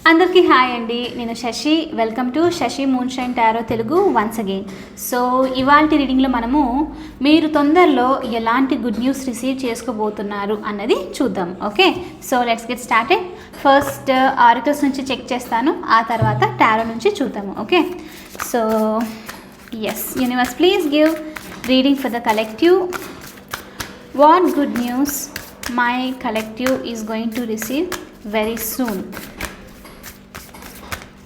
అందరికీ హాయ్ అండి. నేను Shashi. Welcome to Shashi moonshine tarot Telugu once again. So ఇవాళ రీడింగ్లో మనము మీరు తొందరలో ఎలాంటి గుడ్ న్యూస్ రిసీవ్ చేసుకోబోతున్నారు అన్నది చూద్దాం. Okay, so let's get started. First auricles నుంచి చెక్ చేస్తాను, ఆ తర్వాత టారో నుంచి చూద్దాము. Okay, so yes universe, please give reading for the collective. What good news my collective is going to receive very soon.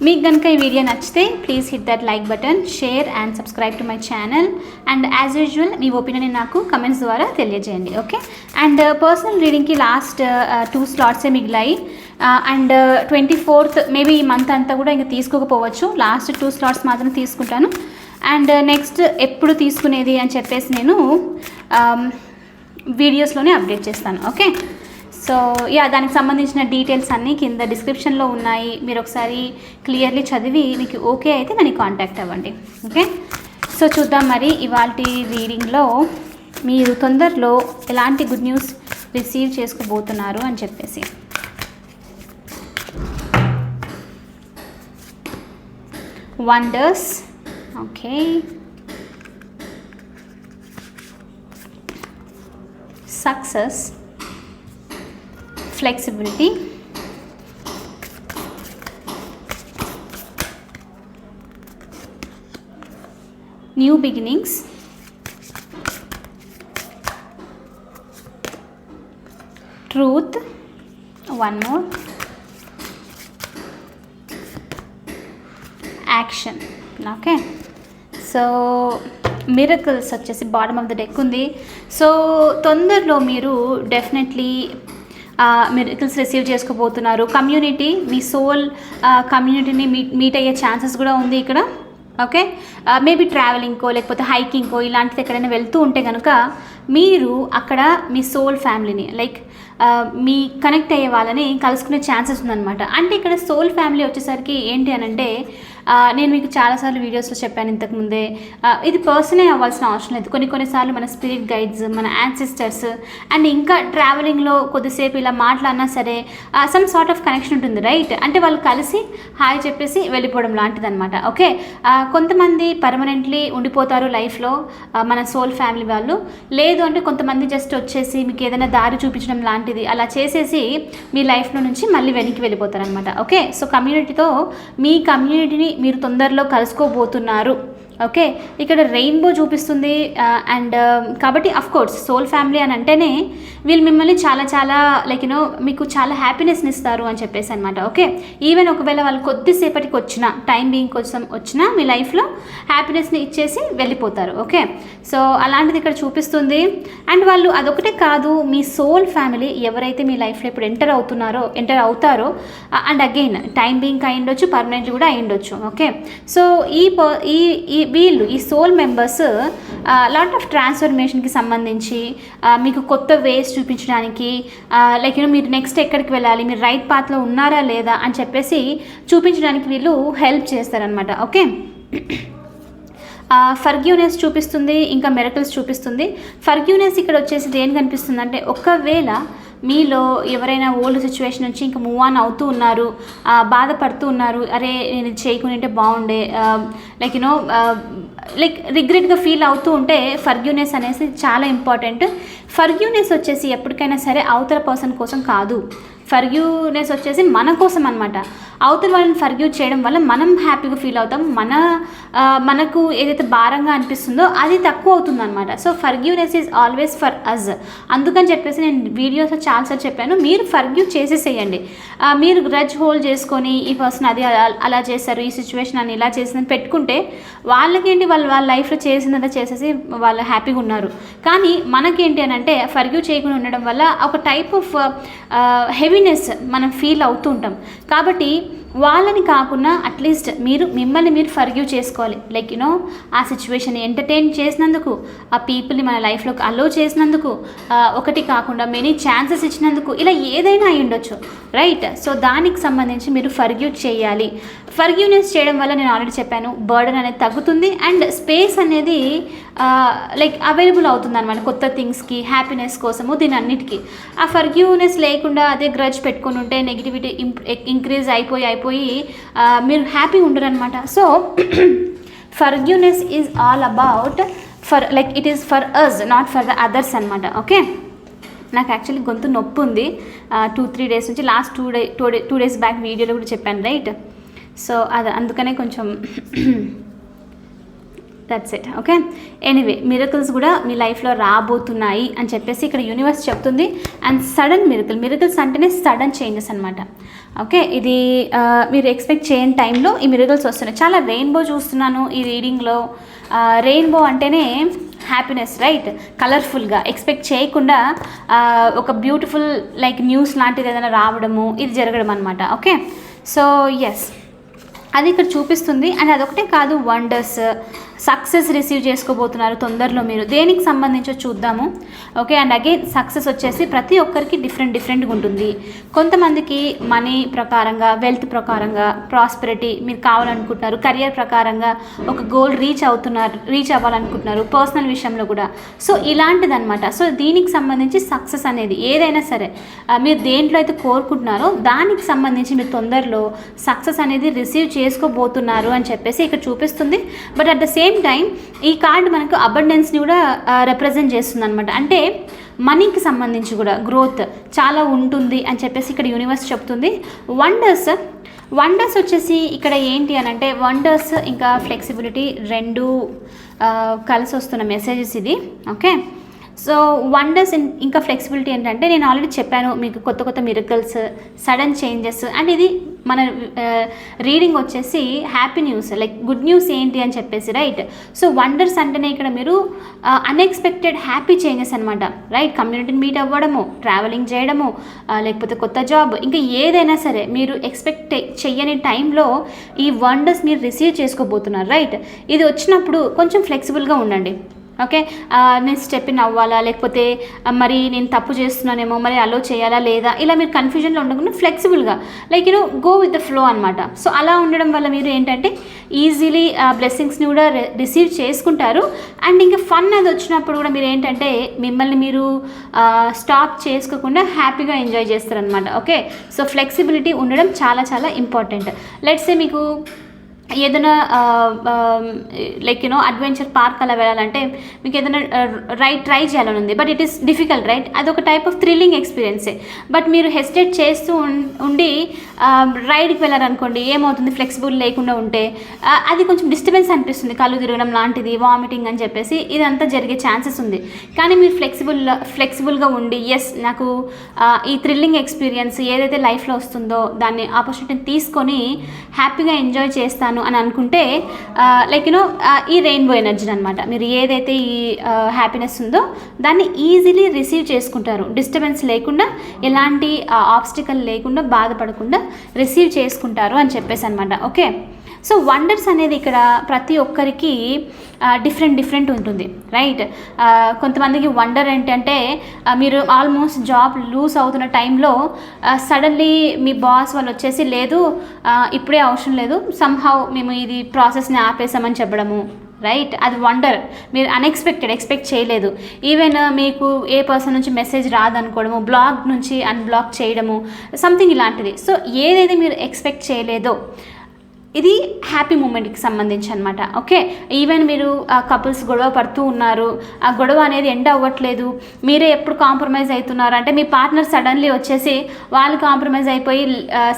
మీకు కనుక ఈ వీడియో నచ్చితే please hit that like button, share and subscribe to my channel. And as usual me opinion నాకు comments ద్వారా తెలియజేయండి. Okay, and personal రీడింగ్కి last 2 స్లాట్సే మిగిలాయి. And 24th maybe ఈ month అంతా కూడా ఇంకా తీసుకోకపోవచ్చు. లాస్ట్ 2 స్లాట్స్ మాత్రం తీసుకుంటాను. అండ్ నెక్స్ట్ ఎప్పుడు తీసుకునేది అని చెప్పేసి నేను వీడియోస్లోనే అప్డేట్ చేస్తాను. ఓకే, సో దానికి సంబంధించిన డీటెయిల్స్ అన్నీ కింద డిస్క్రిప్షన్లో ఉన్నాయి. మీరు ఒకసారి క్లియర్లీ చదివి మీకు ఓకే అయితే నన్ను కాంటాక్ట్ అవ్వండి. ఓకే, సో చూద్దాం మరి ఇవాళ రీడింగ్లో మీరు తొందరలో ఎలాంటి గుడ్ న్యూస్ రిసీవ్ చేసుకోబోతున్నారు అని చెప్పేసి. Wonders. Okay, success, flexibility, new beginnings, truth, one more, action. Okay, so miracles వచ్చేసి బాటమ్ ఆఫ్ ద డెక్ ఉంది. సో తొందరలో మీరు డెఫినెట్లీ మిరకల్స్ రిసీవ్ చేసుకోబోతున్నారు. కమ్యూనిటీ, మీ సోల్ కమ్యూనిటీని మీట్ అయ్యే ఛాన్సెస్ కూడా ఉంది ఇక్కడ. ఓకే, మేబీ ట్రావెలింగ్కో లేకపోతే హైకింగ్కో ఇలాంటిది ఎక్కడైనా వెళ్తూ ఉంటే కనుక మీరు అక్కడ మీ సోల్ ఫ్యామిలీని మీ కనెక్ట్ అయ్యే వాళ్ళని కలుసుకునే ఛాన్సెస్ ఉందన్నమాట. అంటే ఇక్కడ సోల్ ఫ్యామిలీ వచ్చేసరికి ఏంటి అని అంటే నేను మీకు చాలాసార్లు వీడియోస్లో చెప్పాను ఇంతకుముందే, ఇది పర్సనే అవ్వాల్సిన అవసరం లేదు. కొన్నిసార్లు మన స్పిరిట్ గైడ్స్, మన యాన్సిస్టర్స్, అండ్ ఇంకా ట్రావెలింగ్లో కొద్దిసేపు ఇలా మాట్లాడినా సరే సమ్ సార్ట్ ఆఫ్ కనెక్షన్ ఉంటుంది, రైట్? అంటే వాళ్ళు కలిసి హాయ్ చెప్పేసి వెళ్ళిపోవడం లాంటిది అనమాట. ఓకే, కొంతమంది పర్మనెంట్లీ ఉండిపోతారు లైఫ్లో మన సోల్ ఫ్యామిలీ వాళ్ళు. లేదు అంటే కొంతమంది జస్ట్ వచ్చేసి మీకు ఏదైనా దారి చూపించడం లాంటిది అలా చేసేసి మీ లైఫ్లో నుంచి మళ్ళీ వెనక్కి వెళ్ళిపోతారనమాట. ఓకే, సో కమ్యూనిటీతో మీ కమ్యూనిటీని మీరు తొందరలో కలుసుకోబోతున్నారు. ఓకే, ఇక్కడ రెయిన్బో చూపిస్తుంది. అండ్ కాబట్టి అఫ్కోర్స్ సోల్ ఫ్యామిలీ అని అంటేనే వీళ్ళు మిమ్మల్ని చాలా చాలా మీకు చాలా హ్యాపీనెస్ని ఇస్తారు అని చెప్పేసి అనమాట. ఓకే, ఈవెన్ ఒకవేళ వాళ్ళు కొద్దిసేపటికి వచ్చిన టైం బీయింగ్ కోసం వచ్చినా మీ లైఫ్లో హ్యాపీనెస్ని ఇచ్చేసి వెళ్ళిపోతారు. ఓకే, సో అలాంటిది ఇక్కడ చూపిస్తుంది. అండ్ వాళ్ళు అదొకటే కాదు, మీ సోల్ ఫ్యామిలీ ఎవరైతే మీ లైఫ్లో ఇప్పుడు ఎంటర్ అవుతారో అండ్ అగైన్ టైం బీయింగ్ అయి ఉండొచ్చు, పర్మనెంట్ కూడా అయి ఉండొచ్చు. ఓకే, సో ఈ సోల్ మెంబర్స్ లాట్ ఆఫ్ ట్రాన్స్ఫర్మేషన్కి సంబంధించి మీకు కొత్త వేస్ చూపించడానికి మీరు నెక్స్ట్ ఎక్కడికి వెళ్ళాలి, మీరు రైట్ పాత్లో ఉన్నారా లేదా అని చెప్పేసి చూపించడానికి వీళ్ళు హెల్ప్ చేస్తారనమాట. ఓకే, ఫర్గ్యూనెస్ చూపిస్తుంది, ఇంకా మిరకల్స్ చూపిస్తుంది. ఫర్గ్యూనెస్ ఇక్కడ వచ్చేసి దేని కనిపిస్తుంది అంటే ఒకవేళ మీలో ఎవరైనా ఓల్డ్ సిచ్యువేషన్ నుంచి ఇంకా మూవ్ ఆన్ అవుతూ ఉన్నారు, బాధపడుతూ ఉన్నారు, అరే నేను ఇది చేయకుంటే బాగుండే, రిగ్రెట్గా ఫీల్ అవుతూ ఉంటే ఫర్గ్యూనెస్ అనేసి చాలా ఇంపార్టెంట్. ఫర్గ్యూనెస్ వచ్చేసి ఎప్పటికైనా సరే అవతల పర్సన్ కోసం కాదు, ఫర్గ్యూనెస్ వచ్చేసి మన కోసం అనమాట. అవతల వాళ్ళని ఫర్గ్యూ చేయడం వల్ల మనం హ్యాపీగా ఫీల్ అవుతాం, మనకు ఏదైతే భారంగా అనిపిస్తుందో అది తక్కువ అవుతుంది అనమాట. So forgiveness is always for us. అందుకని చెప్పేసి నేను వీడియోస్లో చాలాసార్లు చెప్పాను, మీరు ఫర్గ్యూ చేసేసేయండి. మీరు గ్రడ్జ్ హోల్డ్ చేసుకొని ఈ పర్సన్ అది అలా చేశారు, ఈ సిచ్యువేషన్ అని ఇలా చేసిందని పెట్టుకుంటే వాళ్ళకేంటి, వాళ్ళ లైఫ్లో చేసిందంతా చేసేసి వాళ్ళు హ్యాపీగా ఉన్నారు. కానీ మనకేంటి అని అంటే ఫర్గ్యూ చేయకుండా ఉండడం వల్ల ఒక టైప్ ఆఫ్ హెవీనెస్ మనం ఫీల్ అవుతూ ఉంటాం. కాబట్టి వాళ్ళని కాకుండా అట్లీస్ట్ మిమ్మల్ని మీరు ఫర్గివ్ చేసుకోవాలి. ఆ సిచ్యువేషన్ ఎంటర్టైన్ చేసినందుకు, ఆ పీపుల్ని మన లైఫ్లోకి అలో చేసినందుకు, ఒకటి కాకుండా మెనీ ఛాన్సెస్ ఇచ్చినందుకు, ఇలా ఏదైనా అయి ఉండొచ్చు, రైట్? సో దానికి సంబంధించి మీరు ఫర్గివ్ చేయాలి. ఫర్గివ్నెస్ చేయడం వల్ల నేను ఆల్రెడీ చెప్పాను, బర్డన్ అనేది తగ్గుతుంది అండ్ స్పేస్ అనేది అవైలబుల్ అవుతుంది అనమాట కొత్త థింగ్స్కి, హ్యాపీనెస్ కోసము, దీని అన్నిటికీ. ఆ ఫర్గివ్నెస్ లేకుండా అదే గ్రడ్జ్ పెట్టుకొని ఉంటే నెగిటివిటీ ఇంక్రీజ్ అయిపోయి అయిపోయి మీరు హ్యాపీగా ఉండరు అనమాట. So forgiveness is all about it is for us, not for the others అనమాట. ఓకే, నాకు యాక్చువల్లీ గొంతు నొప్పి ఉంది 2-3 డేస్ నుంచి. లాస్ట్ 2 డేస్ బ్యాక్ వీడియోలో కూడా చెప్పాను, రైట్? సో అది అందుకనే కొంచెం that's it. Okay, anyway miracles కూడా మీ లైఫ్లో రాబోతున్నాయి అని చెప్పేసి ఇక్కడ యూనివర్స్ చెప్తుంది. అండ్ సడన్ మిరకల్స్ అంటేనే సడన్ చేంజెస్ అనమాట. ఓకే, ఇది మీరు ఎక్స్పెక్ట్ చేయని టైంలో ఈ మిరకల్స్ వస్తున్నాయి. చాలా రెయిన్బో చూస్తున్నాను ఈ రీడింగ్లో. రెయిన్బో అంటేనే హ్యాపీనెస్, రైట్? కలర్ఫుల్గా ఎక్స్పెక్ట్ చేయకుండా ఒక బ్యూటిఫుల్ లైక్ న్యూస్ లాంటిది ఏదైనా రావడము, ఇది జరగడం అనమాట. ఓకే, సో ఎస్, అది ఇక్కడ చూపిస్తుంది. అండ్ అదొకటే కాదు, వండర్స్, సక్సెస్ రిసీవ్ చేసుకోబోతున్నారు తొందరలో మీరు. దేనికి సంబంధించో చూద్దాము. ఓకే, అండ్ అగైన్ సక్సెస్ వచ్చేసి ప్రతి ఒక్కరికి డిఫరెంట్గా ఉంటుంది. కొంతమందికి మనీ ప్రకారంగా, వెల్త్ ప్రకారంగా, ప్రాస్పెరిటీ మీరు కావాలనుకుంటున్నారు, కెరియర్ ప్రకారంగా ఒక గోల్ రీచ్ అవ్వాలనుకుంటున్నారు, పర్సనల్ విషయంలో కూడా. సో ఇలాంటిదన్నమాట. సో దీనికి సంబంధించి సక్సెస్ అనేది ఏదైనా సరే మీరు దేంట్లో అయితే కోరుకుంటున్నారో దానికి సంబంధించి మీరు తొందరలో సక్సెస్ అనేది రిసీవ్ చేసుకోబోతున్నారు అని చెప్పేసి ఇక్కడ చూపిస్తుంది. But at the same time ఈ కార్డు మనకు అబండెన్స్ని కూడా రిప్రజెంట్ చేస్తుంది అనమాట. అంటే మనీకి సంబంధించి కూడా గ్రోత్ చాలా ఉంటుంది అని చెప్పేసి ఇక్కడ యూనివర్స్ చెప్తుంది. వండర్స్ వచ్చేసి ఇక్కడ ఏంటి అని అంటే, వండర్స్ ఇంకా ఫ్లెక్సిబిలిటీ రెండు కలిసి వస్తున్న మెసేజెస్ ఇది. ఓకే, సో వండర్స్ ఇంకా ఫ్లెక్సిబిలిటీ ఏంటంటే, నేను ఆల్రెడీ చెప్పాను మీకు కొత్త మిరకల్స్, సడన్ చేంజెస్. అండ్ ఇది మన రీడింగ్ వచ్చేసి happy news, like good news ఏంటి అని చెప్పేసి, రైట్? సో వండర్స్ అంటేనే ఇక్కడ మీరు అన్ఎక్స్పెక్టెడ్ హ్యాపీ చేంజెస్ అనమాట, రైట్? కమ్యూనిటీని మీట్ అవ్వడము, ట్రావెలింగ్ చేయడము, లేకపోతే కొత్త జాబ్, ఇంకా ఏదైనా సరే మీరు ఎక్స్పెక్ట్ చెయ్యని టైంలో ఈ వండర్స్ మీరు రిసీవ్ చేసుకోబోతున్నారు, రైట్? ఇది వచ్చినప్పుడు కొంచెం ఫ్లెక్సిబుల్గా ఉండండి. ఓకే, నేను స్టెప్ ఇన్ అవ్వాలా, లేకపోతే మరి నేను తప్పు చేస్తున్నానేమో, మరి అలో చేయాలా లేదా, ఇలా మీరు కన్ఫ్యూజన్లో ఉండకుండా ఫ్లెక్సిబుల్గా like go with the flow అనమాట. సో అలా ఉండడం వల్ల మీరు ఏంటంటే ఈజీలీ బ్లెస్సింగ్స్ని కూడా రిసీవ్ చేసుకుంటారు. అండ్ ఇంకా ఫన్ అది వచ్చినప్పుడు కూడా మీరు ఏంటంటే మిమ్మల్ని మీరు స్టాప్ చేసుకోకుండా హ్యాపీగా ఎంజాయ్ చేస్తారనమాట. ఓకే, సో ఫ్లెక్సిబిలిటీ ఉండడం చాలా చాలా ఇంపార్టెంట్. లెట్స్ సే మీకు ఏదైనా లైక్ అడ్వెంచర్ పార్క్ అలా వెళ్ళాలంటే మీకు ఏదైనా ట్రై చేయాలని ఉంది, but it is difficult, right? అదొక టైప్ ఆఫ్ థ్రిల్లింగ్ ఎక్స్పీరియన్సే. బట్ మీరు హెసిటేట్ చేస్తూ ఉండి రైడ్కి వెళ్ళారనుకోండి, ఏమవుతుంది? ఫ్లెక్సిబుల్ లేకుండా ఉంటే అది కొంచెం డిస్టర్బెన్స్ అనిపిస్తుంది, కళ్ళు తిరగడం లాంటిది, వామిటింగ్ అని చెప్పేసి ఇదంతా జరిగే ఛాన్సెస్ ఉంది. కానీ మీరు ఫ్లెక్సిబుల్గా ఉండి, ఎస్ నాకు ఈ థ్రిల్లింగ్ ఎక్స్పీరియన్స్ ఏదైతే లైఫ్లో వస్తుందో దాన్ని ఆపర్చునిటీని తీసుకొని హ్యాపీగా ఎంజాయ్ చేస్తాను అని అనుకుంటే లైక్ ఈ రెయిన్బో ఎనర్జీ అనమాట. మీరు ఏదైతే ఈ హ్యాపీనెస్ ఉందో దాన్ని ఈజీలీ రిసీవ్ చేసుకుంటారు, డిస్టర్బెన్స్ లేకుండా, ఎలాంటి ఆబ్స్టికల్ లేకుండా, బాధపడకుండా రిసీవ్ చేసుకుంటారు అని చెప్పేసి అనమాట. ఓకే, సో వండర్స్ అనేది ఇక్కడ ప్రతి ఒక్కరికి డిఫరెంట్ ఉంటుంది, రైట్? కొంతమందికి వండర్ ఏంటంటే మీరు ఆల్మోస్ట్ జాబ్ లూజ్ అవుతున్న టైంలో సడన్లీ మీ బాస్ వాళ్ళు వచ్చేసి లేదు ఇప్పుడే అవసరం లేదు, సమ్హౌ మేము ఇది ప్రాసెస్ని ఆపేసామని చెప్పడము, రైట్? అది వండర్. మీరు ఎక్స్పెక్ట్ చేయలేదు. ఈవెన్ మీకు ఏ పర్సన్ నుంచి మెసేజ్ రాదనుకోవడము, బ్లాగ్ నుంచి అన్బ్లాక్ చేయడము, సంథింగ్ ఇలాంటిది. సో ఏదైతే మీరు ఎక్స్పెక్ట్ చేయలేదో ఇది హ్యాపీ మూమెంట్కి సంబంధించి అనమాట. ఓకే, ఈవెన్ మీరు కపుల్స్ గొడవ పడుతూ ఉన్నారు, ఆ గొడవ అనేది ఎండ్ అవ్వట్లేదు, మీరే ఎప్పుడు కాంప్రమైజ్ అవుతున్నారు అంటే మీ పార్ట్నర్ సడన్లీ వచ్చేసి వాళ్ళు కాంప్రమైజ్ అయిపోయి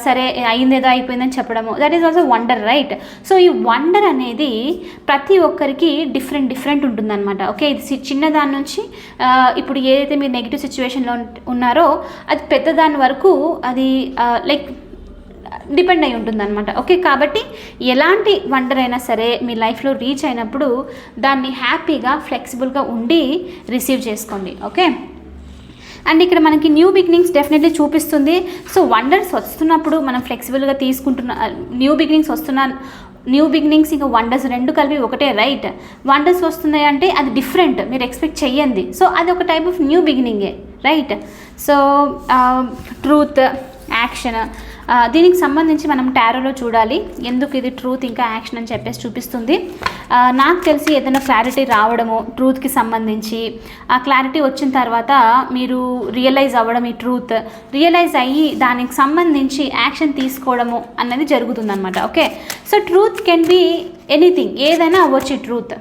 సరే అయిందేదో అయిపోయిందని చెప్పడము, that is also wonder, right? So ఈ వండర్ అనేది ప్రతి ఒక్కరికి డిఫరెంట్ ఉంటుందన్నమాట. ఓకే, ఇది చిన్నదాని నుంచి ఇప్పుడు ఏదైతే మీరు నెగిటివ్ సిచ్యువేషన్లో ఉన్నారో అది పెద్దదాని వరకు అది లైక్ డిపెండ్ అయి ఉంటుందన్నమాట. ఓకే, కాబట్టి ఎలాంటి వండర్ అయినా సరే మీ లైఫ్లో రీచ్ అయినప్పుడు దాన్ని హ్యాపీగా ఫ్లెక్సిబుల్గా ఉండి రిసీవ్ చేసుకోండి. ఓకే, అండ్ ఇక్కడ మనకి న్యూ బిగినింగ్స్ డెఫినెట్లీ చూపిస్తుంది. సో వండర్స్ వస్తున్నప్పుడు మనం ఫ్లెక్సిబుల్గా తీసుకుంటున్న న్యూ బిగినింగ్స్ ఇంకా వండర్స్ రెండు కలిపి ఒకటే, రైట్? వండర్స్ వస్తున్నాయి అంటే అది డిఫరెంట్, మీరు ఎక్స్పెక్ట్ చెయ్యండి. సో అది ఒక టైప్ ఆఫ్ న్యూ బిగినింగే, రైట్? సో ట్రూత్, యాక్షన్, దీనికి సంబంధించి మనం టారోలో చూడాలి ఎందుకు ఇది ట్రూత్ ఇంకా యాక్షన్ అని చెప్పేసి చూపిస్తుంది. నాకు తెలిసి ఏదైనా క్లారిటీ రావడము ట్రూత్కి సంబంధించి, ఆ క్లారిటీ వచ్చిన తర్వాత మీరు రియలైజ్ అవ్వడం, ఈ ట్రూత్ రియలైజ్ అయ్యి దానికి సంబంధించి యాక్షన్ తీసుకోవడము అన్నది జరుగుతుందన్నమాట. Okay, so truth can be anything, ఏదైనా అవ్వచ్చు ట్రూత్.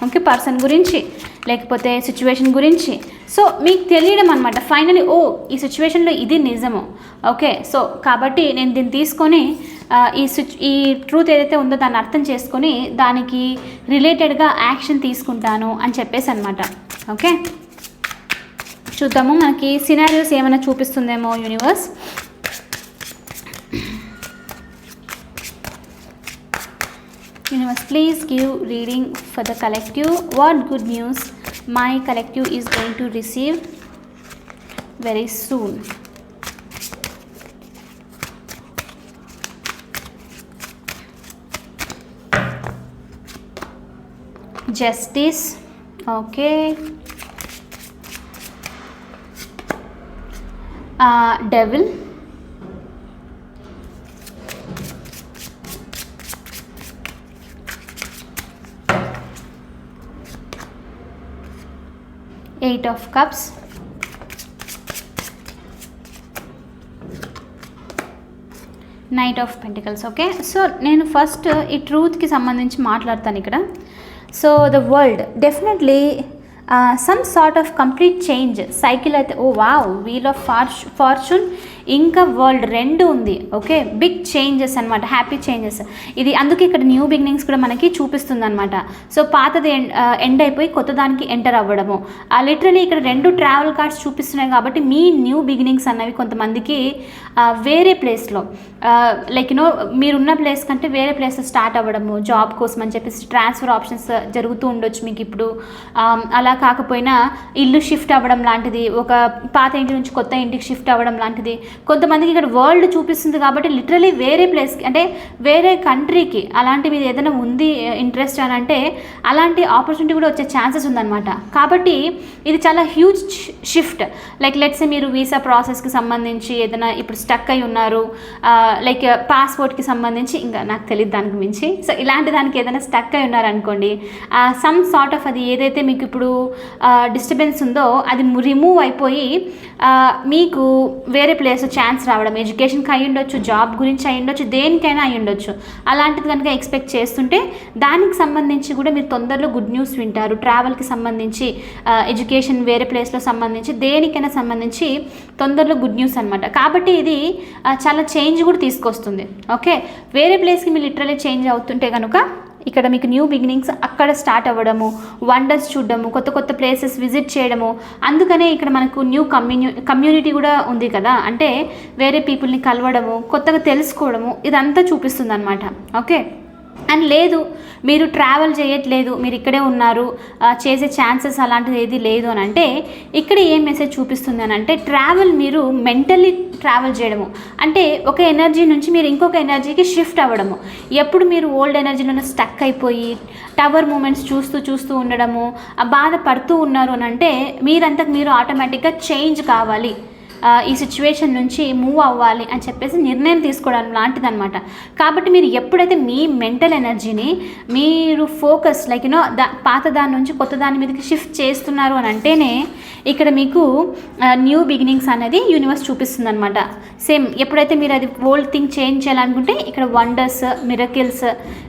ఓకే, పర్సన్ గురించి లేకపోతే సిచ్యువేషన్ గురించి. సో మీకు తెలియడం అనమాట ఫైనలీ, ఓ ఈ సిచ్యువేషన్లో ఇది నిజము. ఓకే, సో కాబట్టి నేను దీన్ని తీసుకొని ఈ ట్రూత్ ఏదైతే ఉందో దాన్ని అర్థం చేసుకొని దానికి రిలేటెడ్గా యాక్షన్ తీసుకుంటాను అని చెప్పేసి అనమాట. ఓకే, చూద్దాము మనకి సినారియోస్ ఏమైనా చూపిస్తుందేమో universe. Universe, please give reading for the collective. What good news my collective is going to receive very soon? Justice. Okay. Devil. Eight of Cups. Knight of Pentacles. Okay, so నేను first ఈ ట్రూత్కి సంబంధించి మాట్లాడతాను ఇక్కడ. So the world definitely some sort of complete change cycle అయితే, ఓ wow, wheel of fortune ఇంకా world రెండు ఉంది. Okay, big changes అనమాట, హ్యాపీ చేంజెస్ ఇది. అందుకే ఇక్కడ న్యూ బిగినింగ్స్ కూడా మనకి చూపిస్తుంది అనమాట. సో పాతది ఎండ్ అయిపోయి కొత్త దానికి ఎంటర్ అవ్వడము. లిటరలీ ఇక్కడ రెండు ట్రావెల్ కార్డ్స్ చూపిస్తున్నాయి కాబట్టి మీ న్యూ బిగినింగ్స్ అన్నవి కొంతమందికి వేరే ప్లేస్లో లైక్ మీరున్న ప్లేస్ కంటే వేరే ప్లేస్లో స్టార్ట్ అవ్వడము, జాబ్ కోసం అని చెప్పేసి ట్రాన్స్ఫర్ ఆప్షన్స్ జరుగుతూ ఉండొచ్చు మీకు ఇప్పుడు. అలా కాకపోయినా ఇల్లు షిఫ్ట్ అవ్వడం లాంటిది, ఒక పాత ఇంటి నుంచి కొత్త ఇంటికి షిఫ్ట్ అవ్వడం లాంటిది. కొంతమందికి ఇక్కడ వరల్డ్ చూపిస్తుంది కాబట్టి లిటరలీ వేరే ప్లేస్కి అంటే వేరే కంట్రీకి అలాంటి మీద ఏదైనా ఉంది ఇంట్రెస్ట్ అని అంటే అలాంటి ఆపర్చునిటీ కూడా వచ్చే ఛాన్సెస్ ఉందన్నమాట. కాబట్టి ఇది చాలా హ్యూజ్ షిఫ్ట్. లైక్ లెట్స్ మీరు వీసా ప్రాసెస్కి సంబంధించి ఏదైనా ఇప్పుడు స్టక్ అయి ఉన్నారు, లైక్ పాస్పోర్ట్కి సంబంధించి ఇంకా నాకు తెలియదు దానికి మించి. సో ఇలాంటి దానికి ఏదైనా స్టక్ అయి ఉన్నారనుకోండి, సమ్ సార్ట్ ఆఫ్ అది ఏదైతే మీకు ఇప్పుడు డిస్టర్బెన్స్ ఉందో అది రిమూవ్ అయిపోయి మీకు వేరే ప్లేస్ ఛాన్స్ రావడం, ఎడ్యుకేషన్కి అయి ఉండొచ్చు, జాబ్ గురించి అయి ఉండొచ్చు, దేనికైనా అయి ఉండొచ్చు. అలాంటిది కనుక ఎక్స్పెక్ట్ చేస్తుంటే దానికి సంబంధించి కూడా మీరు తొందరలో గుడ్ న్యూస్ వింటారు. ట్రావెల్కి సంబంధించి, ఎడ్యుకేషన్ వేరే ప్లేస్లో సంబంధించి, దేనికైనా సంబంధించి తొందరలో గుడ్ న్యూస్ అనమాట. కాబట్టి ఇది చాలా చేంజ్ కూడా తీసుకొస్తుంది. ఓకే, వేరే ప్లేస్కి మీరు లిటరలీ చేంజ్ అవుతుంటే కనుక ఇక్కడ మీకు న్యూ బిగినింగ్స్ అక్కడ స్టార్ట్ అవ్వడము, వండర్స్ చూడడము, కొత్త కొత్త ప్లేసెస్ విజిట్ చేయడము. అందుకనే ఇక్కడ మనకు న్యూ కమ్యూనిటీ కూడా ఉంది కదా, అంటే వేరే పీపుల్ని కలవడము, కొత్తగా తెలుసుకోవడము, ఇదంతా చూపిస్తుంది అనమాట. ఓకే, అండ్ లేదు మీరు ట్రావెల్ చేయట్లేదు, మీరు ఇక్కడే ఉన్నారు, చేసే ఛాన్సెస్ అలాంటిది ఏది లేదు అని అంటే ఇక్కడ ఏం మెసేజ్ చూపిస్తుంది అని అంటే ట్రావెల్, మీరు మెంటల్లీ ట్రావెల్ చేయడము, అంటే ఒక ఎనర్జీ నుంచి మీరు ఇంకొక ఎనర్జీకి షిఫ్ట్ అవ్వడము. ఎప్పుడు మీరు ఓల్డ్ ఎనర్జీలో స్టక్ అయిపోయి టవర్ మూమెంట్స్ చూస్తూ ఉండడము, బాధపడుతూ ఉన్నారు అని అంటే మీరంతకు మీరు ఆటోమేటిక్గా చేంజ్ కావాలి, ఈ సిచ్యువేషన్ నుంచి మూవ్ అవ్వాలి అని చెప్పేసి నిర్ణయం తీసుకోవడం లాంటిదన్నమాట. కాబట్టి మీరు ఎప్పుడైతే మీ మెంటల్ ఎనర్జీని మీరు ఫోకస్ లైక్ పాత దాని నుంచి కొత్త దాని మీదకి షిఫ్ట్ చేస్తున్నారు అని అంటేనే ఇక్కడ మీకు న్యూ బిగినింగ్స్ అనేది యూనివర్స్ చూపిస్తుంది అనమాట. సేమ్ ఎప్పుడైతే మీరు అది ఓల్డ్ థింగ్ చేంజ్ చేయాలనుకుంటే ఇక్కడ వండర్స్, మిరకిల్స్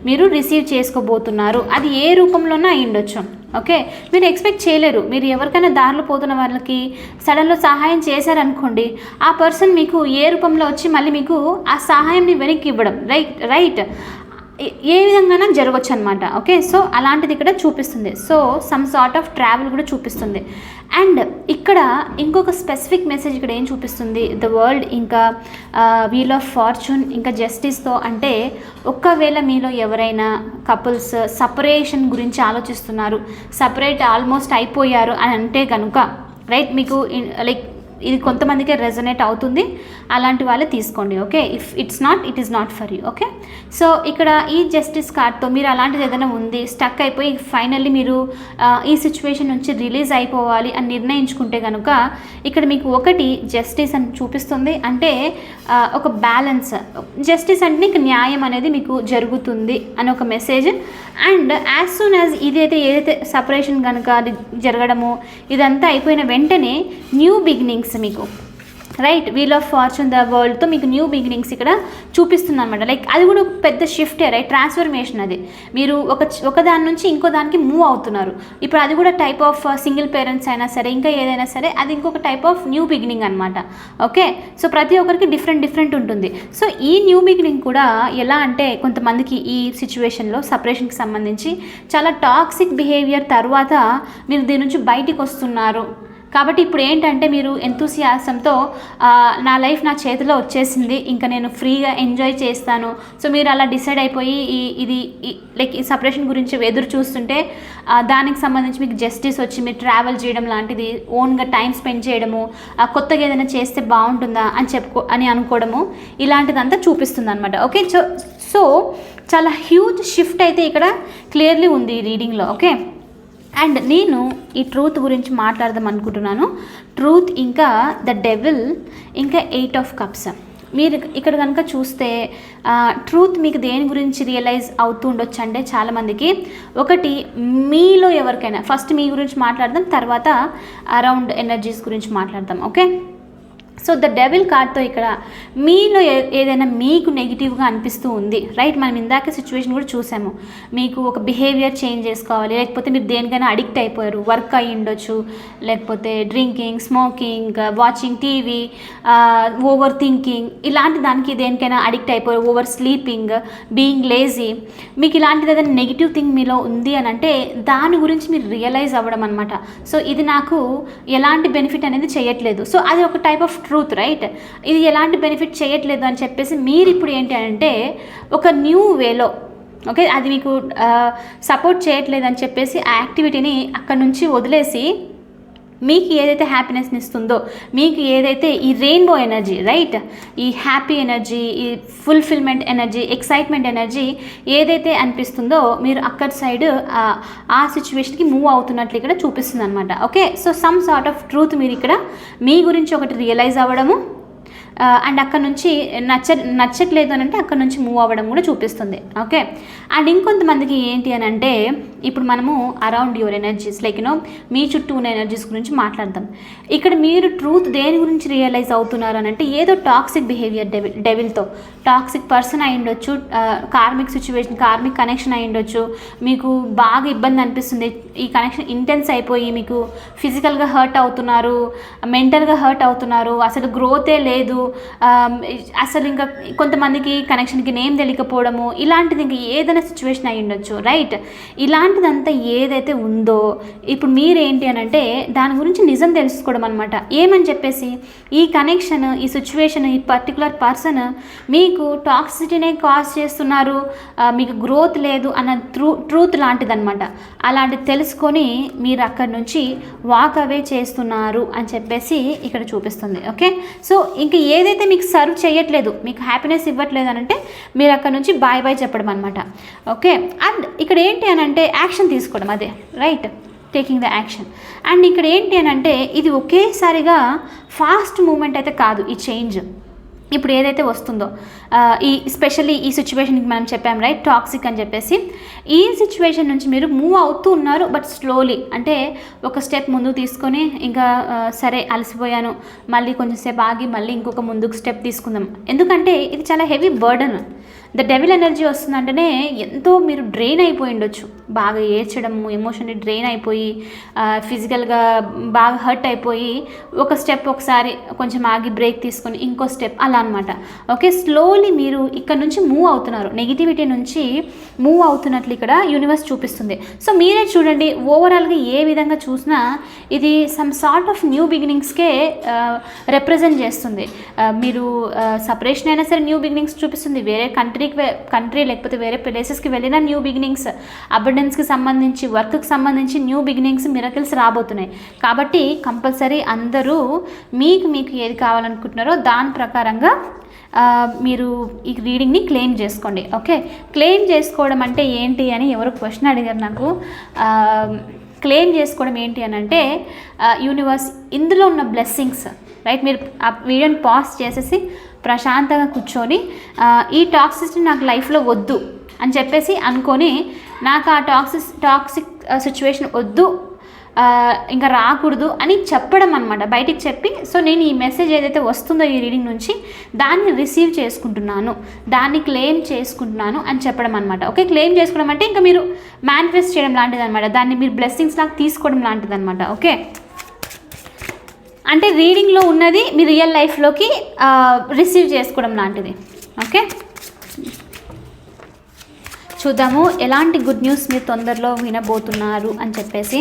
మీరు రిసీవ్ చేసుకోబోతున్నారు. అది ఏ రూపంలోనూ అయి ఉండొచ్చు. ఓకే, మీరు ఎక్స్పెక్ట్ చేయలేరు. మీరు ఎవరికైనా దారిలో పోతున్న వాళ్ళకి సడన్లో సహాయం చేశారనుకోండి, ఆ పర్సన్ మీకు ఏ రూపంలో వచ్చి మళ్ళీ మీకు ఆ సహాయంని వెనక్కి ఇవ్వడం రైట్ ఏ విధంగానే జరగవచ్చు అనమాట. ఓకే, సో అలాంటిది ఇక్కడ చూపిస్తుంది. So some sort of travel కూడా చూపిస్తుంది. అండ్ ఇక్కడ ఇంకొక స్పెసిఫిక్ మెసేజ్ ఇక్కడ ఏం చూపిస్తుంది, ద వరల్డ్ ఇంకా వీల్ ఆఫ్ ఫార్చ్యూన్ ఇంకా జస్టిస్తో. అంటే ఒక్కవేళ మీలో ఎవరైనా కపుల్స్ సపరేషన్ గురించి ఆలోచిస్తున్నారు, సపరేట్ ఆల్మోస్ట్ అయిపోయారు అని అంటే కనుక రైట్, మీకు లైక్ ఇది కొంతమందికి రెజొనేట్ అవుతుంది. అలాంటి వాళ్ళే తీసుకోండి. Okay, if it is not for you. Okay, so ఇక్కడ ఈ జస్టిస్ కార్డ్తో మీరు అలాంటిది ఏదైనా ఉంది, స్టక్ అయిపోయి ఫైనల్లీ మీరు ఈ సిచ్యువేషన్ నుంచి రిలీజ్ అయిపోవాలి అని నిర్ణయించుకుంటే కనుక ఇక్కడ మీకు ఒకటి జస్టిస్ అని చూపిస్తుంది. అంటే ఒక బ్యాలెన్స్, జస్టిస్ అంటే నీకు న్యాయం అనేది మీకు జరుగుతుంది అని ఒక message. And as soon as ఏదైతే సపరేషన్ కనుక జరగడము ఇదంతా అయిపోయిన వెంటనే న్యూ బిగినింగ్స్ మీకు, right, wheel of fortune the వరల్డ్తో మీకు న్యూ బిగినింగ్స్ ఇక్కడ చూపిస్తుంది అనమాట. లైక్ అది కూడా ఒక పెద్ద షిఫ్టే, రైట్, ట్రాన్స్ఫర్మేషన్. అది మీరు ఒక దాని నుంచి ఇంకో దానికి మూవ్ అవుతున్నారు. ఇప్పుడు అది కూడా టైప్ ఆఫ్ సింగిల్ పేరెంట్స్ అయినా సరే ఇంకా ఏదైనా సరే అది ఇంకొక టైప్ ఆఫ్ న్యూ బిగినింగ్ అనమాట. ఓకే, సో ప్రతి ఒక్కరికి డిఫరెంట్ ఉంటుంది. సో ఈ న్యూ బిగినింగ్ కూడా ఎలా అంటే కొంతమందికి ఈ సిచ్యువేషన్లో సపరేషన్కి సంబంధించి చాలా టాక్సిక్ బిహేవియర్ తర్వాత మీరు దీని నుంచి బయటికి వస్తున్నారు. కాబట్టి ఇప్పుడు ఏంటంటే మీరు ఎంతూసియాసంతో నా లైఫ్ నా చేతిలో వచ్చేసింది, ఇంకా నేను ఫ్రీగా ఎంజాయ్ చేస్తాను. సో మీరు అలా డిసైడ్ అయిపోయి లైక్ ఈ సపరేషన్ గురించి ఎదురు చూస్తుంటే దానికి సంబంధించి మీకు జస్టిస్ వచ్చి మీరు ట్రావెల్ చేయడం లాంటిది, ఓన్గా టైం స్పెండ్ చేయడము, కొత్తగా ఏదైనా చేస్తే బాగుంటుందా అని అనుకోవడము, ఇలాంటిదంతా చూపిస్తుంది అనమాట. ఓకే, సో చాలా హ్యూజ్ షిఫ్ట్ అయితే ఇక్కడ క్లియర్లీ ఉంది ఈ రీడింగ్లో. ఓకే, అండ్ నేను ఈ ట్రూత్ గురించి మాట్లాడదాం అనుకుంటున్నాను. ట్రూత్ ఇంకా ద డెవిల్ ఇంకా 8 ఆఫ్ కప్స్. మీరు ఇక్కడ కనుక చూస్తే ట్రూత్ మీకు దేని గురించి రియలైజ్ అవుతూ ఉండొచ్చు అంటే చాలామందికి ఒకటి మీలో ఎవరికైనా, ఫస్ట్ మీ గురించి మాట్లాడదాం, తర్వాత అరౌండ్ ఎనర్జీస్ గురించి మాట్లాడదాం. ఓకే, సో ద డెవిల్ కార్డ్తో ఇక్కడ మీలో ఏదైనా మీకు నెగిటివ్గా అనిపిస్తూ ఉంది, రైట్. మనం ఇందాక సిచ్యువేషన్ కూడా చూసాము. మీకు ఒక బిహేవియర్ చేంజ్ చేసుకోవాలి, లేకపోతే మీరు దేనికైనా అడిక్ట్ అయిపోయారు, వర్క్ అయ్యి ఉండొచ్చు, లేకపోతే drinking, smoking, watching TV, over thinking, ఇలాంటి దానికి దేనికైనా అడిక్ట్ అయిపోయారు, ఓవర్ స్లీపింగ్, బీయింగ్ లేజీ. మీకు ఇలాంటిది ఏదైనా నెగిటివ్ థింగ్ మీలో ఉంది అని అంటే దాని గురించి మీరు రియలైజ్ అవ్వడం అనమాట. సో ఇది నాకు ఎలాంటి బెనిఫిట్ అనేది చేయట్లేదు. సో అది ఒక టైప్ ఆఫ్ ట్రూత్, రైట్. ఇది ఎలాంటి బెనిఫిట్ చేయట్లేదు అని చెప్పేసి మీరు ఇప్పుడు ఏంటి అంటే ఒక న్యూ వేలో, ఓకే, అది మీకు సపోర్ట్ చేయట్లేదు అని చెప్పేసి ఆ యాక్టివిటీని అక్కడ నుంచి వదిలేసి మీకు ఏదైతే హ్యాపీనెస్ని ఇస్తుందో, మీకు ఏదైతే ఈ రెయిన్బో ఎనర్జీ, రైట్, ఈ హ్యాపీ ఎనర్జీ, ఈ ఫుల్ఫిల్మెంట్ ఎనర్జీ, ఎక్సైట్మెంట్ ఎనర్జీ ఏదైతే అనిపిస్తుందో మీరు అక్కడ సైడ్ ఆ సిచ్యువేషన్కి మూవ్ అవుతున్నట్లు ఇక్కడ చూపిస్తుంది అనమాట. Okay, so some sort of truth మీరు ఇక్కడ మీ గురించి ఒకటి రియలైజ్ అవ్వడము, అండ్ అక్కడ నుంచి నచ్చట్లేదు అని అంటే అక్కడ నుంచి మూవ్ అవ్వడం కూడా చూపిస్తుంది. ఓకే, అండ్ ఇంకొంతమందికి ఏంటి అని అంటే ఇప్పుడు మనము అరౌండ్ యువర్ ఎనర్జీస్, లైక్ మీ చుట్టూ ఉన్న ఎనర్జీస్ గురించి మాట్లాడదాం. ఇక్కడ మీరు ట్రూత్ దేని గురించి రియలైజ్ అవుతున్నారు అని అంటే ఏదో టాక్సిక్ బిహేవియర్, డెవిల్తో టాక్సిక్ పర్సన్ అయి ఉండొచ్చు, కార్మిక్ సిచ్యువేషన్, కార్మిక్ కనెక్షన్ అయి ఉండొచ్చు, మీకు బాగా ఇబ్బంది అనిపిస్తుంది, ఈ కనెక్షన్ ఇంటెన్స్ అయిపోయి మీకు ఫిజికల్గా హర్ట్ అవుతున్నారు, మెంటల్గా హర్ట్ అవుతున్నారు, అసలు గ్రోతే లేదు, అసలు ఇంకా కొంతమందికి కనెక్షన్కి నేమ్ తెలియకపోవడము, ఇలాంటిది ఇంకా ఏదైనా సిచ్యువేషన్ అయి ఉండొచ్చు, రైట్. ఇలాంటిదంతా ఏదైతే ఉందో ఇప్పుడు మీరేంటి అని అంటే దాని గురించి నిజం తెలుసుకోవడం అనమాట. ఏమని చెప్పేసి ఈ కనెక్షన్, ఈ సిచ్యువేషన్, ఈ పర్టికులర్ పర్సన్ మీకు టాక్సిటీనే కాజ్ చేస్తున్నారు, మీకు గ్రోత్ లేదు అన్న ట్రూత్ లాంటిదనమాట. అలాంటిది తెలుసుకొని మీరు అక్కడి నుంచి వాక్ అవే చేస్తున్నారు అని చెప్పేసి ఇక్కడ చూపిస్తుంది. ఓకే, సో ఇంక ఏదైతే మీకు సర్వ్ చేయట్లేదు, మీకు హ్యాపీనెస్ ఇవ్వట్లేదు అని అంటే మీరు అక్కడ నుంచి బాయ్ బాయ్ చెప్పడం అనమాట. ఓకే, అండ్ ఇక్కడ ఏంటి అని అంటే యాక్షన్ తీసుకోవడం, అదే right, taking the action. And ఇక్కడ ఏంటి అని అంటే ఇది ఒకేసారిగా ఫాస్ట్ మూమెంట్ అయితే కాదు. ఈ చేంజ్ ఇప్పుడు ఏదైతే వస్తుందో స్పెషల్లీ ఈ సిచ్యువేషన్కి మనం చెప్పాం, రైట్, టాక్సిక్ అని చెప్పేసి ఈ సిచ్యువేషన్ నుంచి మీరు మూవ్ అవుతూ ఉన్నారు, బట్ స్లోలీ, అంటే ఒక స్టెప్ ముందుకు తీసుకొని ఇంకా సరే అలసిపోయాను, మళ్ళీ కొంచెంసేపు ఆగి మళ్ళీ ఇంకొక ముందుకు స్టెప్ తీసుకుందాం. ఎందుకంటే ఇది చాలా heavy burden. The devil energy వస్తుందంటేనే ఎంతో మీరు డ్రైన్ అయిపోయి ఉండొచ్చు, బాగా ఏడ్చడము, ఎమోషన్ని డ్రైన్ అయిపోయి ఫిజికల్గా బాగా హర్ట్ అయిపోయి ఒక స్టెప్ ఒకసారి కొంచెం ఆగి బ్రేక్ తీసుకొని ఇంకో స్టెప్ అలా అనమాట. ఓకే, స్లోలీ మీరు ఇక్కడ నుంచి మూవ్ అవుతున్నారు, నెగిటివిటీ నుంచి మూవ్ అవుతున్నట్లు ఇక్కడ యూనివర్స్ చూపిస్తుంది. సో మీరే చూడండి, ఓవరాల్గా ఏ విధంగా చూసినా ఇది సమ్ సార్ట్ ఆఫ్ న్యూ బిగినింగ్స్కే రిప్రజెంట్ చేస్తుంది. మీరు సపరేషన్ అయినా సరే న్యూ బిగినింగ్స్ చూపిస్తుంది, వేరే కంట్రీ లేకపోతే వేరే ప్లేసెస్కి వెళ్ళినా న్యూ బిగినింగ్స్, అబండెన్స్ అబండెన్స్కి సంబంధించి, వర్క్కి సంబంధించి న్యూ బిగినింగ్స్, మిరకిల్స్ రాబోతున్నాయి. కాబట్టి కంపల్సరీ అందరూ మీకు ఏది కావాలనుకుంటున్నారో దాని ప్రకారంగా మీరు ఈ రీడింగ్ని క్లెయిమ్ చేసుకోండి. ఓకే, క్లెయిమ్ చేసుకోవడం అంటే ఏంటి అని ఎవరు క్వశ్చన్ అడిగారు నాకు. క్లెయిమ్ చేసుకోవడం ఏంటి అని అంటే యూనివర్స్ ఇందులో ఉన్న బ్లెస్సింగ్స్, రైట్, మీరు ఆ వీడియోని పాజ్ చేసేసి ప్రశాంతంగా కూర్చొని ఈ టాక్సిసిటీ నాకు లైఫ్లో వద్దు అని చెప్పేసి అనుకొని, నాకు ఆ టాక్సిక్ సిచ్యువేషన్ వద్దు, ఇంకా రాకూడదు అని చెప్పడం అనమాట, బయటికి చెప్పి. సో నేను ఈ మెసేజ్ ఏదైతే వస్తుందో ఈ రీడింగ్ నుంచి దాన్ని రిసీవ్ చేసుకుంటున్నాను, దాన్ని క్లెయిమ్ చేసుకుంటున్నాను అని చెప్పడం అనమాట. ఓకే, క్లెయిమ్ చేసుకోవడం అంటే ఇంకా మీరు మేనిఫెస్ట్ చేయడం లాంటిది అనమాట, దాన్ని మీరు బ్లెస్సింగ్స్ లాగా తీసుకోవడం లాంటిది అనమాట. ఓకే, అంటే రీడింగ్లో ఉన్నది మీ రియల్ లైఫ్లోకి రిసీవ్ చేసుకోవడం లాంటిది. ఓకే, చూద్దాము ఎలాంటి గుడ్ న్యూస్ మీరు తొందరలో వినబోతున్నారు అని చెప్పేసి.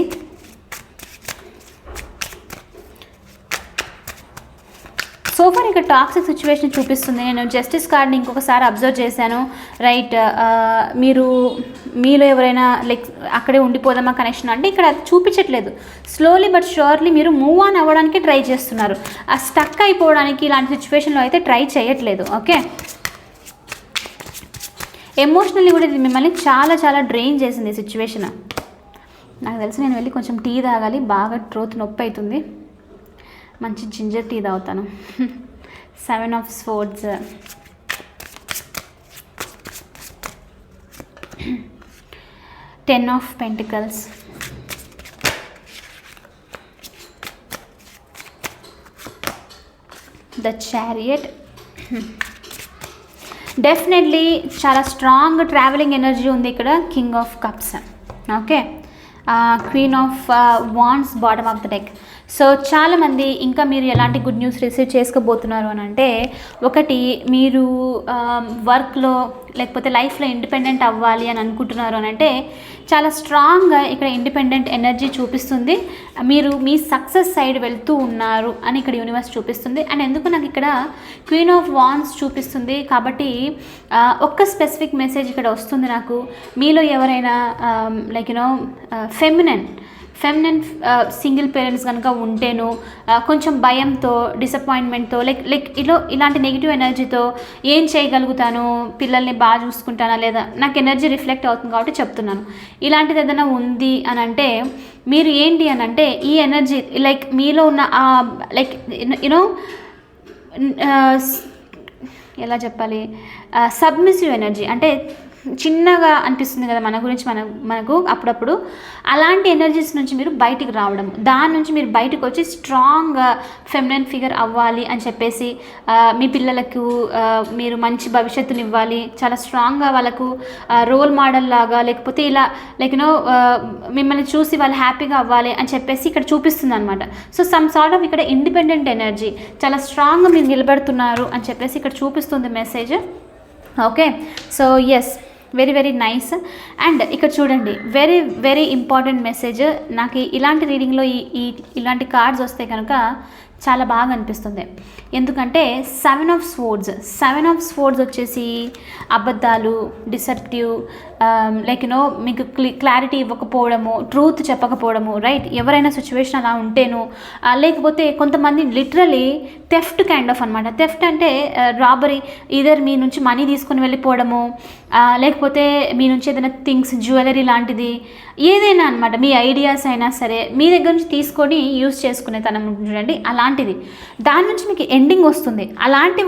సోఫర్ ఇక్కడ టాక్సిక్ సిచ్యువేషన్ చూపిస్తుంది. నేను జస్టిస్ కార్డ్ని ఇంకొకసారి అబ్జర్వ్ చేశాను, రైట్. మీలో ఎవరైనా లైక్ అక్కడే ఉండిపోదామా కనెక్షన్ అంటే ఇక్కడ చూపించట్లేదు. స్లోలీ బట్ ష్యూర్లీ మీరు మూవ్ ఆన్ అవ్వడానికి ట్రై చేస్తున్నారు, ఆ స్టక్ అయిపోవడానికి ఇలాంటి సిచ్యువేషన్లో అయితే ట్రై చేయట్లేదు. ఓకే, ఎమోషనల్లీ కూడా ఇది మిమ్మల్ని చాలా చాలా డ్రెయిన్ చేసింది ఈ సిచ్యువేషన్. నాకు తెలిసి నేను వెళ్ళి కొంచెం టీ తాగాలి, బాగా త్రోట్ నొప్పి అవుతుంది. మంచి జింజర్ టీ తాగుతాను. 7 of Swords, 10 of Pentacles, the Chariot. Definitely చాలా స్ట్రాంగ్ ట్రావెలింగ్ ఎనర్జీ ఉంది ఇక్కడ. King of cups. Okay, queen of wands bottom of the deck. So చాలామంది ఇంకా మీరు ఎలాంటి గుడ్ న్యూస్ రిసీవ్ చేసుకోబోతున్నారు అని అంటే, ఒకటి మీరు వర్క్లో లేకపోతే లైఫ్లో ఇండిపెండెంట్ అవ్వాలి అని అనుకుంటున్నారు అని అంటే చాలా స్ట్రాంగ్గా ఇక్కడ ఇండిపెండెంట్ ఎనర్జీ చూపిస్తుంది. మీరు మీ సక్సెస్ సైడ్ వెళ్తూ ఉన్నారు అని ఇక్కడ యూనివర్స్ చూపిస్తుంది. అండ్ ఎందుకు నాకు ఇక్కడ క్వీన్ ఆఫ్ వాండ్స్ చూపిస్తుంది కాబట్టి ఒక్క స్పెసిఫిక్ మెసేజ్ ఇక్కడ వస్తుంది నాకు. మీలో ఎవరైనా like you know feminine single parents కనుక ఉంటేను కొంచెం భయంతో, డిసప్పాయింట్మెంట్తో, ఇలాంటి నెగిటివ్ ఎనర్జీతో ఏం చేయగలుగుతాను, పిల్లల్ని బాగా చూసుకుంటానా లేదా, నాకు ఎనర్జీ రిఫ్లెక్ట్ అవుతుంది కాబట్టి చెప్తున్నాను. ఇలాంటిది ఏదైనా ఉంది అని అంటే మీరు ఏంటి అని అంటే ఈ ఎనర్జీ లైక్ మీలో ఉన్న లైక్ యూనో ఎలా చెప్పాలి, సబ్మిసివ్ ఎనర్జీ అంటే చిన్నగా అనిపిస్తుంది కదా మన గురించి మనకు అప్పుడప్పుడు. అలాంటి ఎనర్జీస్ నుంచి మీరు బయటికి రావడం, దాని నుంచి మీరు బయటకు వచ్చి స్ట్రాంగ్ ఫెమినైన్ ఫిగర్ అవ్వాలి అని చెప్పేసి, మీ పిల్లలకు మీరు మంచి భవిష్యత్తుని ఇవ్వాలి, చాలా స్ట్రాంగ్గా వాళ్ళకు రోల్ మోడల్ లాగా, లేకపోతే ఇలా లైక్ యూనో మిమ్మల్ని చూసి వాళ్ళు హ్యాపీగా అవ్వాలి అని చెప్పేసి ఇక్కడ చూపిస్తుంది అనమాట. సో సమ్ సార్ట్ ఆఫ్ ఇక్కడ ఇండిపెండెంట్ ఎనర్జీ, చాలా స్ట్రాంగ్గా మీరు నిలబెడుతున్నారు అని చెప్పేసి ఇక్కడ చూపిస్తుంది message. Okay, so yes, very very nice. And ఇక్కడ చూడండి, వెరీ వెరీ ఇంపార్టెంట్ మెసేజ్. నాకు ఇలాంటి రీడింగ్లో ఇలాంటి కార్డ్స్ వస్తే కనుక చాలా బాగా అనిపిస్తుంది. ఎందుకంటే 7 of Swords వచ్చేసి అబద్ధాలు, డిసెప్టివ్, లైక్ యూనో మీకు క్లారిటీ ఇవ్వకపోవడము, ట్రూత్ చెప్పకపోవడము, రైట్. ఎవరైనా సిచ్యువేషన్ అలా ఉంటేను, లేకపోతే కొంతమంది లిటరలీ థెఫ్ట్ కైండ్ ఆఫ్ అనమాట. థెఫ్ట్ అంటే రాబరీ, ఈధర్ మీ నుంచి మనీ తీసుకొని వెళ్ళిపోవడము, లేకపోతే మీ నుంచి ఏదైనా థింగ్స్, జ్యువెలరీ లాంటిది ఏదైనా అనమాట, మీ ఐడియాస్ అయినా సరే మీ దగ్గర నుంచి తీసుకొని యూజ్ చేసుకునే తనం చూడండి, అలాంటిది. దాని నుంచి మీకు ఎండింగ్ వస్తుంది. అలాంటి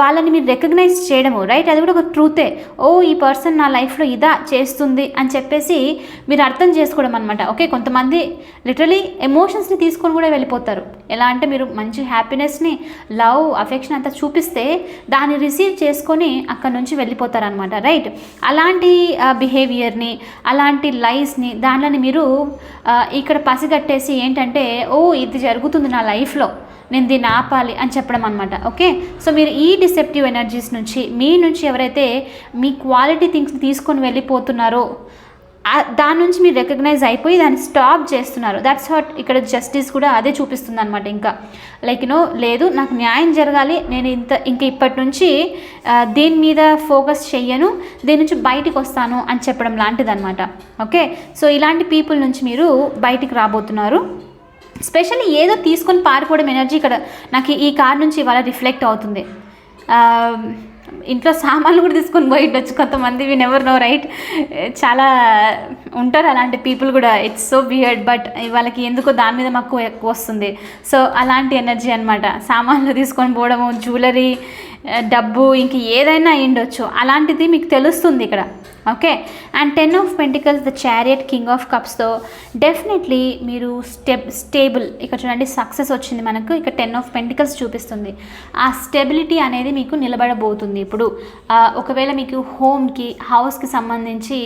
వాళ్ళని మీరు రికగ్నైజ్ చేయడము, రైట్, అది కూడా ఒక ట్రూతే. ఓ ఈ పర్సన్ నా లైఫ్లో ఇదా చేస్తుంది అని చెప్పేసి మీరు అర్థం చేసుకోవడం అనమాట. ఓకే, కొంతమంది లిటరలీ ఎమోషన్స్ని తీసుకొని కూడా వెళ్ళిపోతారు. ఎలా అంటే మీరు మంచి హ్యాపీనెస్ని, లవ్, అఫెక్షన్ అంతా చూపిస్తే దాన్ని రిసీవ్ చేసుకొని అక్కడ నుంచి వెళ్ళిపోతారు అనమాట, రైట్. అలాంటి బిహేవియర్ని, అలాంటి లైస్ని, దానిని మీరు ఇక్కడ పసిగట్టేసి ఏంటంటే ఓ ఇది జరుగుతుంది నా లైఫ్లో, నేను దీన్ని ఆపాలి అని చెప్పడం అనమాట. ఓకే, సో మీరు ఈ డిసెప్టివ్ ఎనర్జీస్ నుంచి, మీ నుంచి ఎవరైతే మీ క్వాలిటీ థింగ్స్ తీసుకొని వెళ్ళిపోతున్నారో దాని నుంచి మీరు రికగ్నైజ్ అయిపోయి దాన్ని స్టాప్ చేస్తున్నారు. దట్స్ వాట్ ఇక్కడ జస్టిస్ కూడా అదే చూపిస్తుంది అనమాట. ఇంకా లైక్ లేదు నాకు న్యాయం జరగాలి, నేను ఇంకా ఇప్పటి నుంచి దీని మీద ఫోకస్ చెయ్యను, దీని నుంచి బయటికి వస్తాను అని చెప్పడం లాంటిది అనమాట. ఓకే, సో ఇలాంటి పీపుల్ నుంచి మీరు బయటికి రాబోతున్నారు. స్పెషల్లీ ఏదో తీసుకొని పారిపోవడం ఎనర్జీ ఇక్కడ నాకు ఈ కార్డ్ నుంచి ఇవాళ రిఫ్లెక్ట్ అవుతుంది. ఇంట్లో సామాన్లు కూడా తీసుకొని పోయి ఉండొచ్చు కొంతమంది, వి నెవర్ నో రైట్. చాలా ఉంటారు అలాంటి పీపుల్ కూడా. ఇట్స్ సో వియర్డ్, బట్ వాళ్ళకి ఎందుకో దాని మీద మాకు ఎక్కువ వస్తుంది. సో అలాంటి ఎనర్జీ అనమాట. సామాన్లు తీసుకొని పోవడము, జ్యువెలరీ, డబ్బు, ఇంక ఏదైనా అయ్యుండొచ్చు, అలాంటిది మీకు తెలుస్తుంది ఇక్కడ. Okay, and 10 of Pentacles, the chariot, king of కప్స్తో డెఫినెట్లీ మీరు స్టేబుల్. ఇక్కడ చూడండి సక్సెస్ వచ్చింది మనకు. ఇక్కడ 10 of Pentacles చూపిస్తుంది. ఆ స్టెబిలిటీ అనేది మీకు నిలబడబోతుంది. ఇప్పుడు ఒకవేళ మీకు హోమ్కి, హౌస్కి సంబంధించి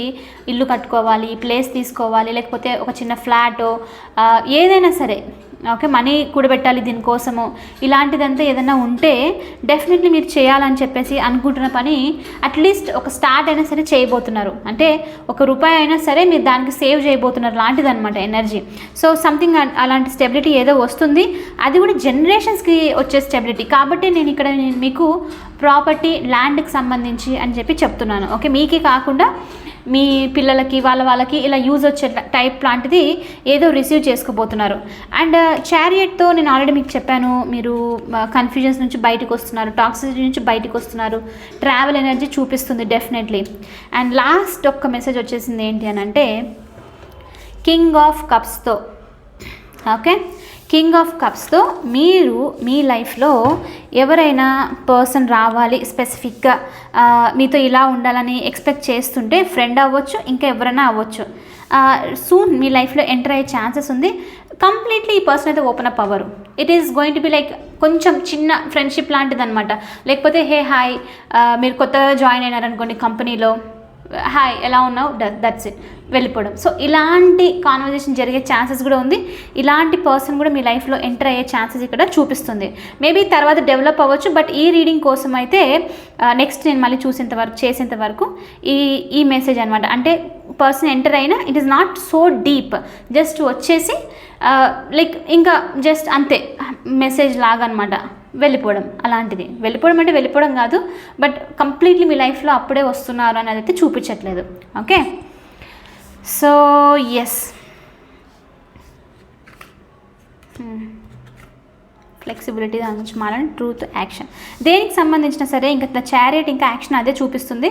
ఇల్లు కట్టుకోవాలి, ప్లేస్ తీసుకోవాలి, లేకపోతే ఒక చిన్న ఫ్లాటో ఏదైనా సరే, ఓకే, మనీ కూడబెట్టాలి దీనికోసము, ఇలాంటిదంతా ఏదైనా ఉంటే డెఫినెట్లీ మీరు చేయాలని చెప్పేసి అనుకుంటున్న పని అట్లీస్ట్ ఒక స్టార్ట్ అయినా సరే చేయబోతున్నారు. అంటే ₹1 అయినా సరే మీరు దానికి సేవ్ చేయబోతున్నారు లాంటిది అనమాట ఎనర్జీ. సో సంథింగ్ అలాంటి స్టెబిలిటీ ఏదో వస్తుంది. అది కూడా జనరేషన్స్కి వచ్చే స్టెబిలిటీ. కాబట్టి నేను ఇక్కడ మీకు ప్రాపర్టీ, ల్యాండ్కి సంబంధించి అని చెప్పి చెప్తున్నాను. ఓకే, మీకే కాకుండా మీ పిల్లలకి, వాళ్ళకి ఇలా యూజ్ వచ్చే టైప్ లాంటిది ఏదో రిసీవ్ చేసుకోబోతున్నారు. అండ్ చారియట్తో నేను ఆల్రెడీ మీకు చెప్పాను, మీరు కన్ఫ్యూజన్స్ నుంచి బయటకు వస్తున్నారు, టాక్సిసిటీ నుంచి బయటకు వస్తున్నారు, ట్రావెల్ ఎనర్జీ చూపిస్తుంది డెఫినెట్లీ. అండ్ లాస్ట్ ఒక్క మెసేజ్ వచ్చేసింది ఏంటి అని అంటే కింగ్ ఆఫ్ కప్స్తో. ఓకే, కింగ్ ఆఫ్ కప్స్తో మీరు మీ లైఫ్లో ఎవరైనా పర్సన్ రావాలి స్పెసిఫిక్గా, మీతో ఇలా ఉండాలని ఎక్స్పెక్ట్ చేస్తుంటే, ఫ్రెండ్ అవ్వచ్చు, ఇంకా ఎవరైనా అవ్వచ్చు, సూన్ మీ లైఫ్లో ఎంటర్ అయ్యే ఛాన్సెస్ ఉంది. కంప్లీట్లీ ఈ పర్సన్ అయితే ఓపెన్ అప్ అవ్వరు. It is going to be like కొంచెం చిన్న ఫ్రెండ్షిప్ లాంటిది అనమాట. లేకపోతే హే హాయ్, మీరు కొత్తగా జాయిన్ అయినారనుకోండి కంపెనీలో, హాయ్ ఎలా ఉన్నావు, దట్స్ ఇట్, వెళ్ళిపోవడం. సో ఇలాంటి కాన్వర్జేషన్ జరిగే ఛాన్సెస్ కూడా ఉంది. ఇలాంటి పర్సన్ కూడా మీ లైఫ్లో ఎంటర్ అయ్యే ఛాన్సెస్ ఇక్కడ చూపిస్తుంది. మేబీ తర్వాత డెవలప్ అవ్వచ్చు, బట్ ఈ రీడింగ్ కోసం అయితే నెక్స్ట్ నేను మళ్ళీ చేసేంత వరకు ఈ మెసేజ్ అనమాట. అంటే పర్సన్ ఎంటర్ అయినా it is not so deep, just వచ్చేసి లైక్ ఇంకా జస్ట్ అంతే మెసేజ్ లాగా అనమాట, వెళ్ళిపోవడం. అలాంటిది వెళ్ళిపోవడం అంటే వెళ్ళిపోవడం కాదు, బట్ కంప్లీట్లీ మీ లైఫ్లో అప్పుడే వస్తున్నారు అనేది అయితే చూపించట్లేదు. ఓకే, సో ఎస్, ఫ్లెక్సిబిలిటీ దాని నుంచి మారని, ట్రూత్, యాక్షన్, దేనికి సంబంధించిన సరే ఇంకా చారియట్ ఇంకా యాక్షన్ అదే చూపిస్తుంది.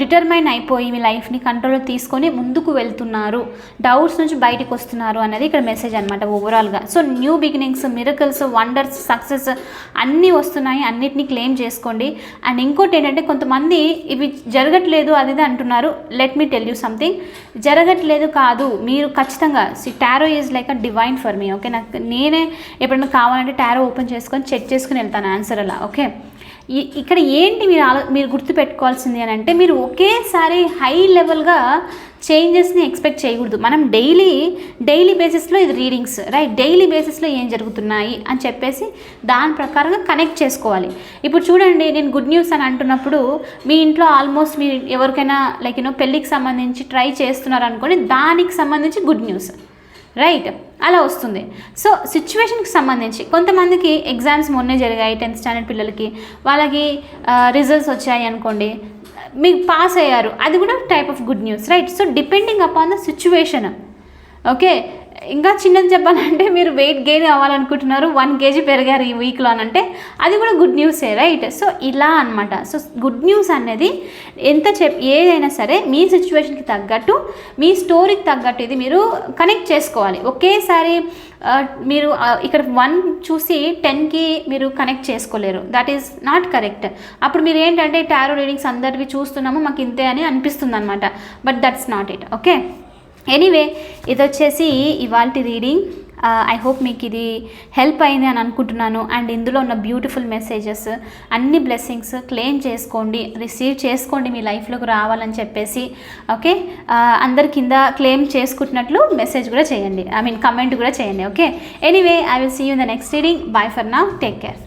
డిటర్మైన్ అయిపోయి మీ లైఫ్ని కంట్రోల్లో తీసుకొని ముందుకు వెళ్తున్నారు, డౌట్స్ నుంచి బయటకు వస్తున్నారు అనేది ఇక్కడ మెసేజ్ అనమాట ఓవరాల్గా. So new beginnings, miracles, wonders, success అన్నీ వస్తున్నాయి, అన్నిటినీ క్లెయిమ్ చేసుకోండి. అండ్ ఇంకోటి ఏంటంటే కొంతమంది ఇవి జరగట్లేదు అది అంటున్నారు. Let me tell you something, జరగట్లేదు కాదు, మీరు ఖచ్చితంగా tarot is like a divine for me. Okay, నాకు నేనే ఎప్పుడైనా కావాలంటే టారో ఓపెన్ చేసుకొని చెక్ చేసుకుని వెళ్తాను ఆన్సర్ అలా. ఓకే, ఇక్కడ ఏంటి మీరు గుర్తుపెట్టుకోవాల్సింది అని అంటే, మీరు ఒకేసారి హై లెవెల్గా చేంజెస్ని ఎక్స్పెక్ట్ చేయకూడదు. మనం డైలీ బేసిస్లో ఇది రీడింగ్స్ రైట్, డైలీ బేసిస్లో ఏం జరుగుతున్నాయి అని చెప్పేసి దాని ప్రకారంగా కనెక్ట్ చేసుకోవాలి. ఇప్పుడు చూడండి, నేను గుడ్ న్యూస్ అని అంటున్నప్పుడు మీ ఇంట్లో ఆల్మోస్ట్ మీరు ఎవరికైనా లైక్ పెళ్ళికి సంబంధించి ట్రై చేస్తున్నారు అనుకోండి, దానికి సంబంధించి గుడ్ న్యూస్ రైట్, అలా వస్తుంది. సో సిచ్యువేషన్కి సంబంధించి కొంతమందికి ఎగ్జామ్స్ మొన్నే జరిగాయి 10th స్టాండర్డ్ పిల్లలకి, వాళ్ళకి రిజల్ట్స్ వచ్చాయి అనుకోండి, మీకు పాస్ అయ్యారు, అది కూడా type of good news right. So depending upon the situation. Okay, ఇంకా చిన్నది చెప్పాలంటే మీరు వెయిట్ గెయిన్ అవ్వాలనుకుంటున్నారు, 1 kg పెరిగారు ఈ వీక్లో అని అంటే అది కూడా గుడ్ న్యూసే రైట్. సో ఇలా అనమాట. సో గుడ్ న్యూస్ అనేది ఏదైనా సరే మీ సిచ్యువేషన్కి తగ్గట్టు, మీ స్టోరీకి తగ్గట్టు ఇది మీరు కనెక్ట్ చేసుకోవాలి. ఒకేసారి మీరు ఇక్కడ 1 చూసి 10కి మీరు కనెక్ట్ చేసుకోలేరు, దట్ ఈస్ నాట్ కరెక్ట్. అప్పుడు మీరు ఏంటంటే టారో రీడింగ్స్ అందరివి చూస్తున్నాము మాకు ఇంతే అని అనిపిస్తుంది అనమాట, but that's not it. Okay, anyway ఇది వచ్చేసి ఇవాల్టి రీడింగ్. ఐ హోప్ మీకు ఇది హెల్ప్ అయింది అని అనుకుంటున్నాను. అండ్ ఇందులో ఉన్న బ్యూటిఫుల్ మెసేజెస్, అన్ని బ్లెస్సింగ్స్ క్లెయిమ్ చేసుకోండి, రిసీవ్ చేసుకోండి మీ లైఫ్లోకి రావాలని చెప్పేసి. ఓకే, అందరి కింద క్లెయిమ్ చేసుకుంటున్నట్లు మెసేజ్ కూడా చేయండి, కమెంట్ కూడా చేయండి. Okay, anyway I will see you in the next reading. Bye for now, take care.